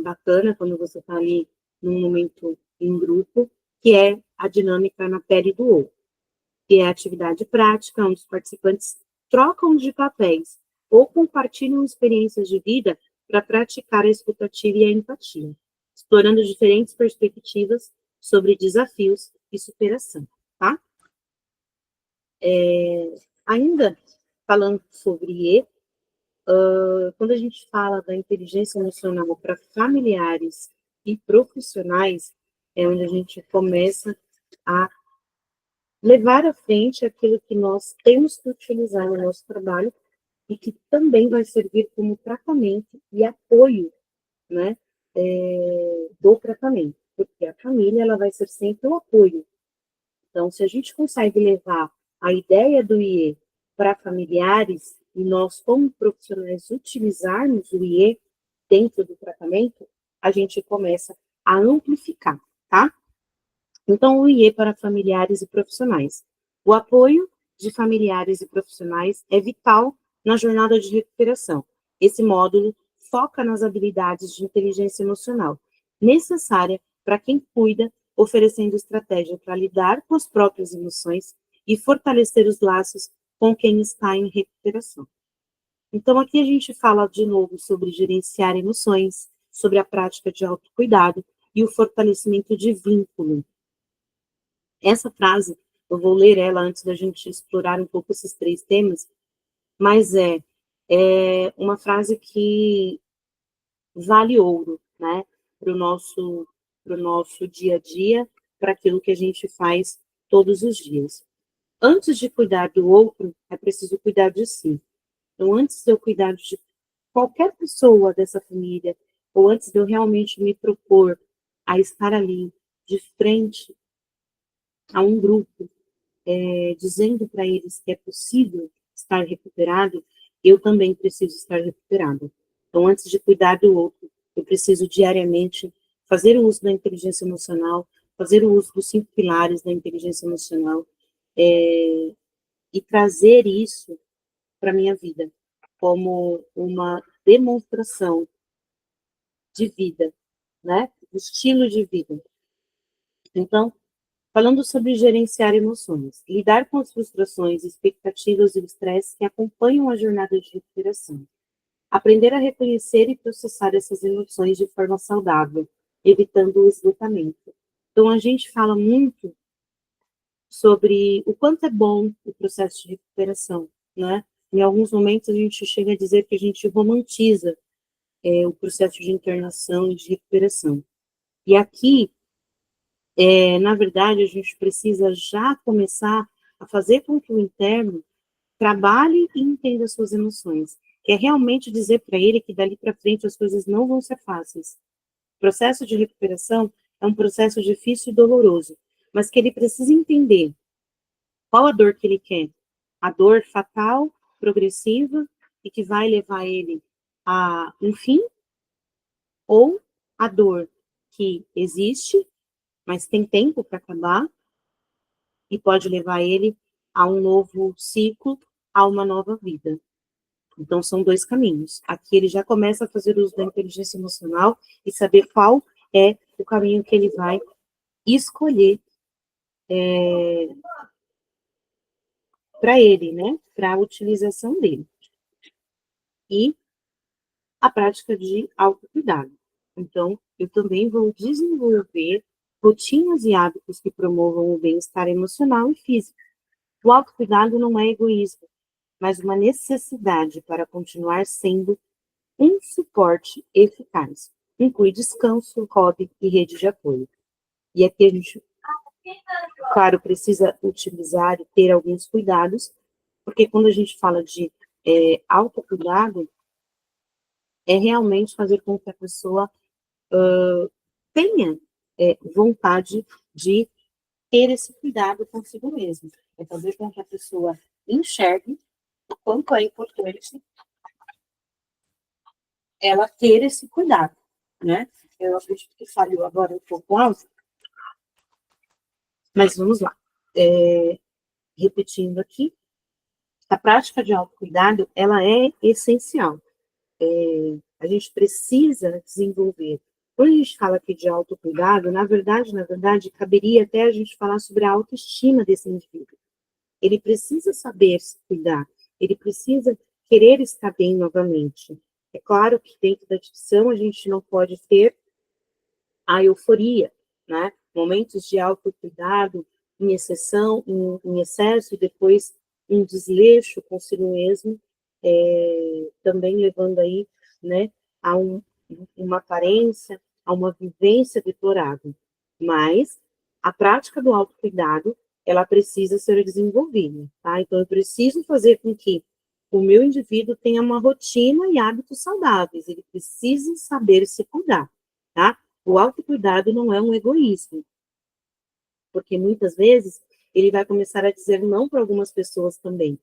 A: bacana quando você está ali num momento em grupo, que é a dinâmica na pele do outro, que é a atividade prática, onde os participantes trocam de papéis ou compartilham experiências de vida para praticar a escutativa e a empatia, explorando diferentes perspectivas sobre desafios e superação, tá? Ainda falando sobre quando a gente fala da inteligência emocional para familiares e profissionais, é onde a gente começa a levar à frente aquilo que nós temos que utilizar no nosso trabalho e que também vai servir como tratamento e apoio, né, do tratamento, porque a família ela vai ser sempre o apoio. Então, se a gente consegue levar a ideia do IE para familiares e nós, como profissionais, utilizarmos o IE dentro do tratamento, a gente começa a amplificar, tá? Então, o IE para familiares e profissionais. O apoio de familiares e profissionais é vital na jornada de recuperação. Esse módulo foca nas habilidades de inteligência emocional, necessária para quem cuida, oferecendo estratégia para lidar com as próprias emoções e fortalecer os laços com quem está em recuperação. Então, aqui a gente fala de novo sobre gerenciar emoções, sobre a prática de autocuidado e o fortalecimento de vínculo. Essa frase, eu vou ler ela antes da gente explorar um pouco esses 3 temas, mas é uma frase que vale ouro, né, para o nosso dia a dia, para aquilo que a gente faz todos os dias. Antes de cuidar do outro, é preciso cuidar de si. Então, antes de eu cuidar de qualquer pessoa dessa família, ou antes de eu realmente me propor a estar ali, de frente a um grupo, dizendo para eles que é possível estar recuperado, eu também preciso estar recuperada. Então, antes de cuidar do outro, eu preciso diariamente fazer o uso da inteligência emocional, fazer o uso dos 5 pilares da inteligência emocional, e trazer isso para a minha vida, como uma demonstração de vida, né? De estilo de vida. Então, falando sobre gerenciar emoções, lidar com as frustrações, expectativas e o estresse que acompanham a jornada de recuperação. Aprender a reconhecer e processar essas emoções de forma saudável, evitando o esgotamento. Então, a gente fala muito sobre o quanto é bom o processo de recuperação, né? Em alguns momentos, a gente chega a dizer que a gente romantiza o processo de internação e de recuperação. E aqui, na verdade, a gente precisa já começar a fazer com que o interno trabalhe e entenda suas emoções, que é realmente dizer para ele que dali para frente as coisas não vão ser fáceis. O processo de recuperação é um processo difícil e doloroso, mas que ele precisa entender qual a dor que ele quer. A dor fatal, progressiva, e que vai levar ele a um fim, ou a dor que existe, mas tem tempo para acabar, e pode levar ele a um novo ciclo, a uma nova vida. Então, são dois caminhos. Aqui ele já começa a fazer uso da inteligência emocional e saber qual é o caminho que ele vai escolher para ele, né? Para a utilização dele. E a prática de autocuidado. Então, eu também vou desenvolver rotinas e hábitos que promovam o bem-estar emocional e físico. O autocuidado não é egoísmo, mas uma necessidade para continuar sendo um suporte eficaz. Inclui descanso, hobby e rede de apoio. E aqui a gente, claro, precisa utilizar e ter alguns cuidados, porque quando a gente fala de autocuidado, é realmente fazer com que a pessoa tenha vontade de ter esse cuidado consigo mesma. É fazer com que a pessoa enxergue o quanto é importante ela ter esse cuidado, né? Eu acredito que falhou agora um pouco alto, mas vamos lá. Repetindo aqui, a prática de autocuidado, ela é essencial. A gente precisa desenvolver. Quando a gente fala aqui de autocuidado, na verdade, caberia até a gente falar sobre a autoestima desse indivíduo. Ele precisa saber se cuidar, ele precisa querer estar bem novamente. É claro que dentro da discussão a gente não pode ter a euforia, né? Momentos de autocuidado em exceção, em excesso, e depois um desleixo consigo mesmo, também levando aí, né, a uma aparência, a uma vivência deplorável. Mas a prática do autocuidado, ela precisa ser desenvolvida, tá? Então, eu preciso fazer com que o meu indivíduo tenha uma rotina e hábitos saudáveis, ele precisa saber se cuidar, tá? O autocuidado não é um egoísmo, porque muitas vezes ele vai começar a dizer não para algumas pessoas também.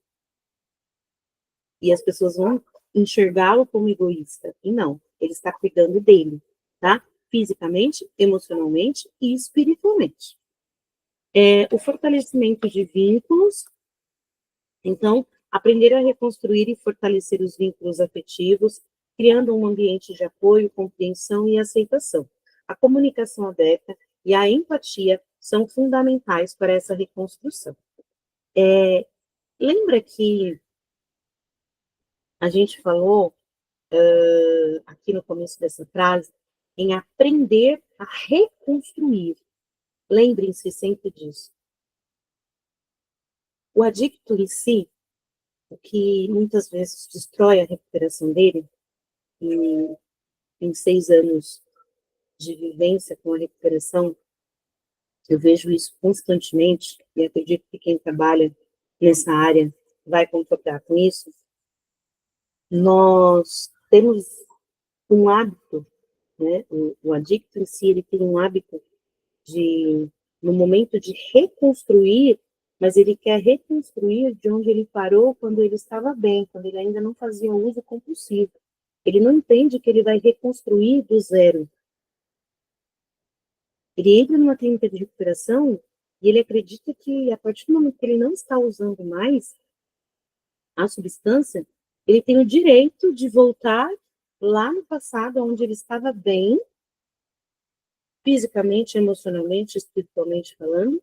A: E as pessoas vão enxergá-lo como egoísta. E não, ele está cuidando dele, tá? Fisicamente, emocionalmente e espiritualmente. O fortalecimento de vínculos. Então, aprender a reconstruir e fortalecer os vínculos afetivos, criando um ambiente de apoio, compreensão e aceitação. A comunicação aberta e a empatia são fundamentais para essa reconstrução. Lembra que a gente falou aqui no começo dessa frase em aprender a reconstruir? Lembrem-se sempre disso. O adicto em si, o que muitas vezes destrói a recuperação dele, em 6 anos de vivência com a recuperação, eu vejo isso constantemente, e acredito que quem trabalha nessa área vai concordar com isso. Nós temos um hábito, né? O adicto em si, ele tem um hábito de, no momento de reconstruir, mas ele quer reconstruir de onde ele parou quando ele estava bem, quando ele ainda não fazia uso compulsivo. Ele não entende que ele vai reconstruir do zero. Ele entra numa clínica de recuperação e ele acredita que, a partir do momento que ele não está usando mais a substância, ele tem o direito de voltar lá no passado, onde ele estava bem, fisicamente, emocionalmente, espiritualmente falando,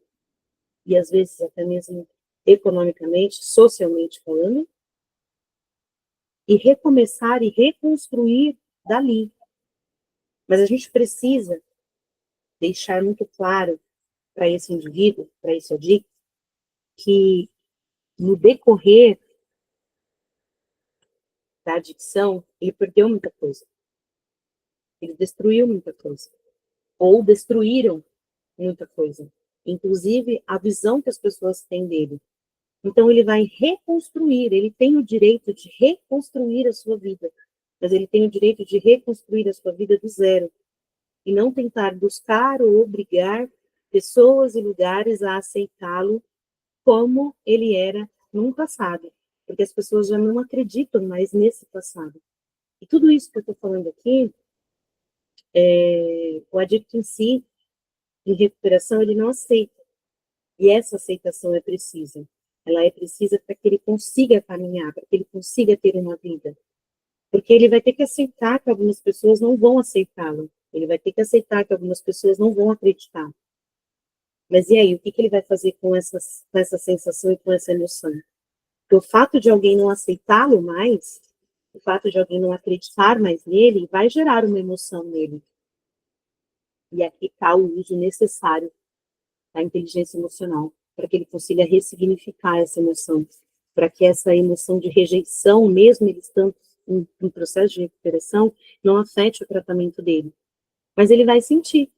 A: e às vezes até mesmo economicamente, socialmente falando, e recomeçar e reconstruir dali. Mas a gente precisa deixar muito claro para esse indivíduo, para esse adicto, que no decorrer da adicção, ele perdeu muita coisa. Ele destruiu muita coisa. Ou destruíram muita coisa. Inclusive, a visão que as pessoas têm dele. Então, ele vai reconstruir, ele tem o direito de reconstruir a sua vida. Mas ele tem o direito de reconstruir a sua vida do zero. E não tentar buscar ou obrigar pessoas e lugares a aceitá-lo como ele era num passado. Porque as pessoas já não acreditam mais nesse passado. E tudo isso que eu estou falando aqui, o adicto em si, em recuperação, ele não aceita. E essa aceitação é precisa. Ela é precisa para que ele consiga caminhar, para que ele consiga ter uma vida. Porque ele vai ter que aceitar que algumas pessoas não vão aceitá-lo. Ele vai ter que aceitar que algumas pessoas não vão acreditar. Mas e aí, o que ele vai fazer com essa sensação e com essa emoção? Porque o fato de alguém não aceitá-lo mais, o fato de alguém não acreditar mais nele, vai gerar uma emoção nele. E aqui está o uso necessário da inteligência emocional, para que ele consiga ressignificar essa emoção, para que essa emoção de rejeição, mesmo ele estando em processo de recuperação, não afete o tratamento dele. Mas ele vai sentir.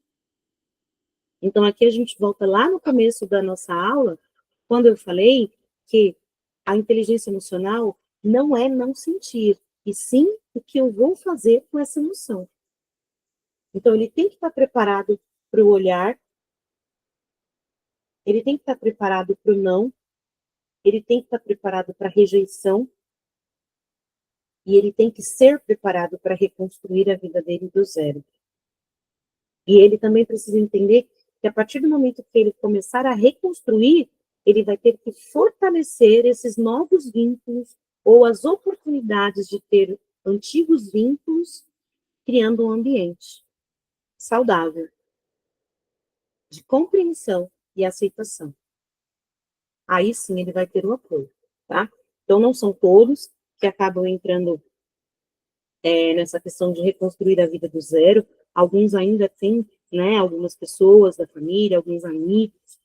A: Então, aqui a gente volta lá no começo da nossa aula, quando eu falei que a inteligência emocional não é não sentir, e sim o que eu vou fazer com essa emoção. Então, ele tem que estar preparado para o olhar, ele tem que estar preparado para o não, ele tem que estar preparado para a rejeição, e ele tem que ser preparado para reconstruir a vida dele do zero. E ele também precisa entender que a partir do momento que ele começar a reconstruir, ele vai ter que fortalecer esses novos vínculos ou as oportunidades de ter antigos vínculos, criando um ambiente saudável, de compreensão e aceitação. Aí sim ele vai ter o apoio, tá? Então não são todos que acabam entrando nessa questão de reconstruir a vida do zero. Alguns ainda têm, né, algumas pessoas da família, alguns amigos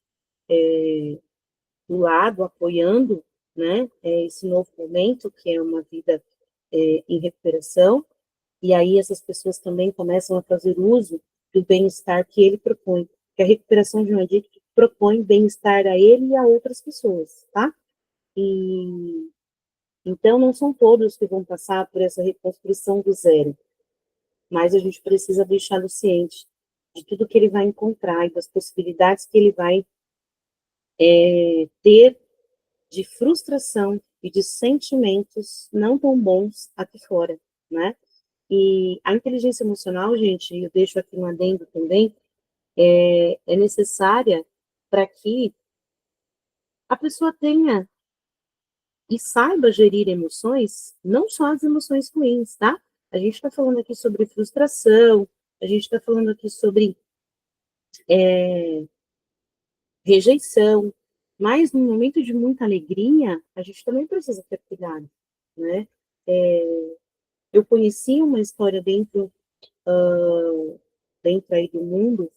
A: do lado, apoiando, né, esse novo momento, que é uma vida em recuperação, e aí essas pessoas também começam a fazer uso do bem-estar que ele propõe, que a recuperação de um adicto propõe bem-estar a ele e a outras pessoas, tá? E então não são todos que vão passar por essa reconstrução do zero, mas a gente precisa deixá-lo ciente de tudo que ele vai encontrar e das possibilidades que ele vai ter de frustração e de sentimentos não tão bons aqui fora, né? E a inteligência emocional, gente, eu deixo aqui um adendo também, é necessária para que a pessoa tenha e saiba gerir emoções, não só as emoções ruins, tá? A gente está falando aqui sobre frustração, a gente está falando aqui sobre rejeição, mas no momento de muita alegria, a gente também precisa ter cuidado, né? Eu conheci uma história dentro aí do mundo,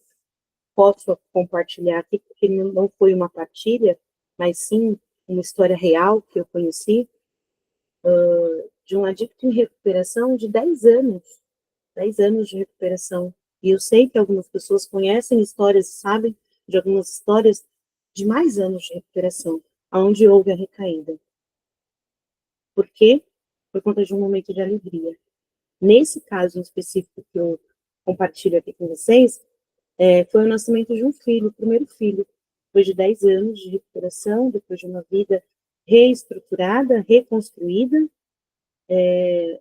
A: posso compartilhar aqui, porque não foi uma partilha, mas sim uma história real que eu conheci, de um adicto em recuperação de 10 anos de recuperação. E eu sei que algumas pessoas conhecem histórias, sabem de algumas histórias de mais anos de recuperação, onde houve a recaída. Por quê? Por conta de um momento de alegria. Nesse caso em específico que eu compartilho aqui com vocês, foi o nascimento de um filho, o primeiro filho, depois de 10 anos de recuperação, depois de uma vida reestruturada, reconstruída,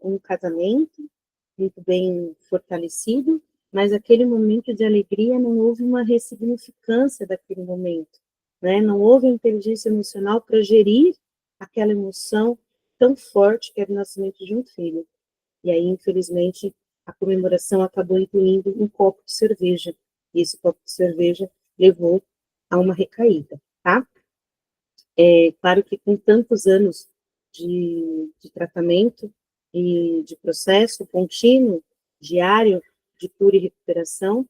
A: um casamento muito bem fortalecido, mas aquele momento de alegria não houve uma ressignificância daquele momento, né? Não houve inteligência emocional para gerir aquela emoção tão forte que era o nascimento de um filho. E aí, infelizmente, a comemoração acabou incluindo um copo de cerveja, e esse copo de cerveja levou a uma recaída, tá? Claro que com tantos anos de tratamento, e de processo contínuo, diário, de cura e recuperação,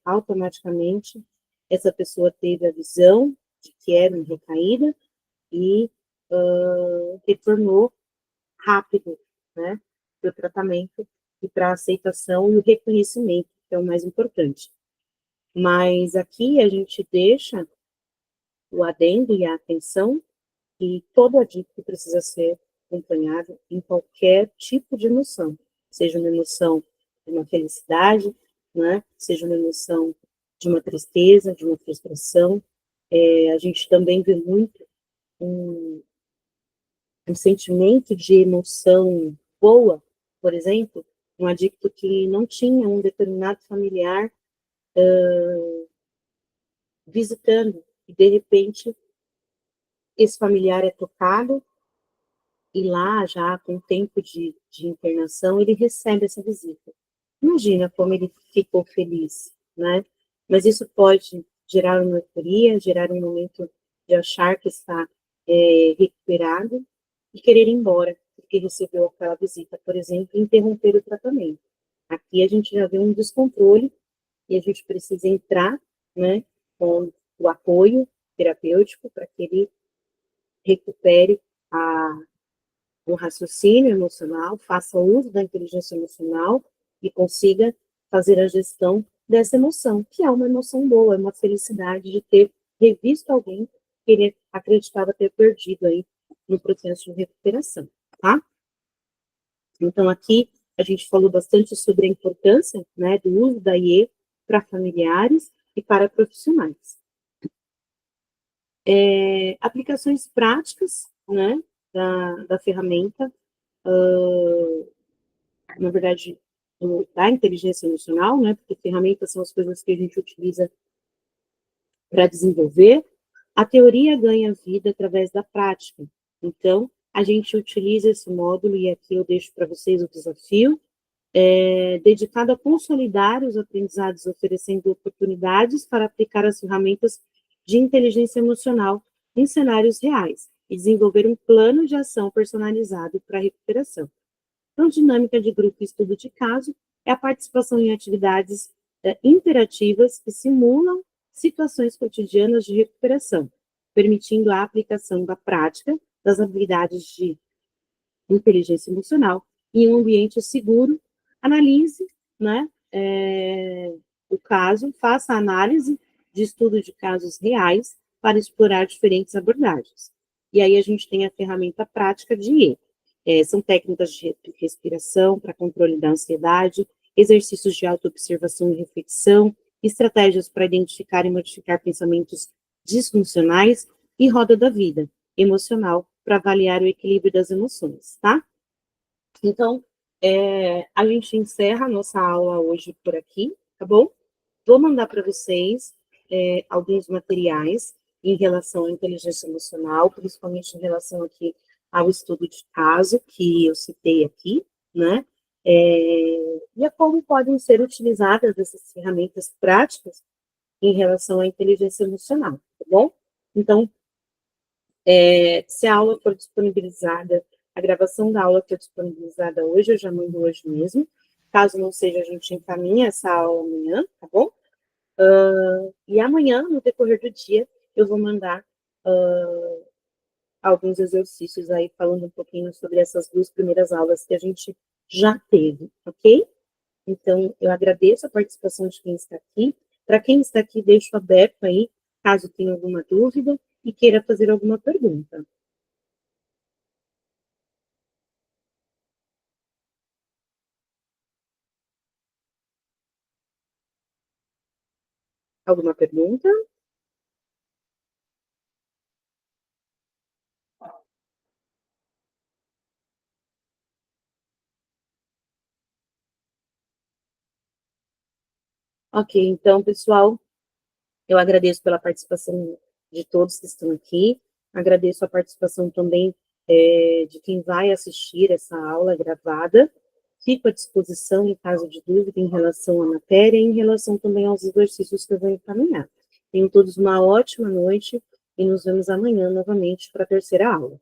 A: automaticamente essa pessoa teve a visão de que era uma recaída e retornou rápido, né, para o tratamento e para a aceitação e o reconhecimento, que é o mais importante. Mas aqui a gente deixa o adendo e a atenção que todo adicto precisa ser acompanhado em qualquer tipo de emoção, seja uma emoção de uma felicidade, né, seja uma emoção de uma tristeza, de uma frustração. A gente também vê muito um, um sentimento de emoção boa, por exemplo, um adicto que não tinha um determinado familiar visitando, e de repente esse familiar é tocado, e lá, já com tempo de internação, ele recebe essa visita. Imagina como ele ficou feliz, né? Mas isso pode gerar uma euforia, gerar um momento de achar que está recuperado e querer ir embora, porque recebeu aquela visita, por exemplo, e interromper o tratamento. Aqui a gente já vê um descontrole e a gente precisa entrar, né, com o apoio terapêutico para que ele recupere o raciocínio emocional, faça uso da inteligência emocional e consiga fazer a gestão dessa emoção, que é uma emoção boa, é uma felicidade de ter revisto alguém que ele acreditava ter perdido aí no processo de recuperação, tá? Então, aqui a gente falou bastante sobre a importância, né, do uso da IE para familiares e para profissionais. Aplicações práticas, né, da ferramenta, na verdade, da inteligência emocional, né, porque ferramentas são as coisas que a gente utiliza para desenvolver. A teoria ganha vida através da prática. Então, a gente utiliza esse módulo, e aqui eu deixo para vocês o desafio, dedicado a consolidar os aprendizados, oferecendo oportunidades para aplicar as ferramentas de inteligência emocional em cenários reais e desenvolver um plano de ação personalizado para a recuperação. Então, dinâmica de grupo e estudo de caso é a participação em atividades interativas que simulam situações cotidianas de recuperação, permitindo a aplicação da prática das habilidades de inteligência emocional em um ambiente seguro. Analise, né, o caso, faça a análise de estudo de casos reais para explorar diferentes abordagens. E aí a gente tem a ferramenta prática de IE. São técnicas de respiração para controle da ansiedade, exercícios de autoobservação e reflexão, estratégias para identificar e modificar pensamentos disfuncionais e roda da vida emocional para avaliar o equilíbrio das emoções, tá? Então, a gente encerra a nossa aula hoje por aqui, tá bom? Vou mandar para vocês alguns materiais em relação à inteligência emocional, principalmente em relação aqui ao estudo de caso que eu citei aqui, né? E a como podem ser utilizadas essas ferramentas práticas em relação à inteligência emocional, tá bom? Então, se a aula for disponibilizada, a gravação da aula for disponibilizada hoje, eu já mando hoje mesmo. Caso não seja, a gente encaminha essa aula amanhã, tá bom? E amanhã, no decorrer do dia, eu vou mandar alguns exercícios aí, falando um pouquinho sobre essas duas primeiras aulas que a gente já teve, ok? Então, eu agradeço a participação de quem está aqui. Para quem está aqui, deixo aberto aí, caso tenha alguma dúvida e queira fazer alguma pergunta. Alguma pergunta? Ok, então, pessoal, eu agradeço pela participação de todos que estão aqui, agradeço a participação também de quem vai assistir essa aula gravada. Fico à disposição em caso de dúvida em relação à matéria e em relação também aos exercícios que eu vou encaminhar. Tenham todos uma ótima noite e nos vemos amanhã novamente para a terceira aula.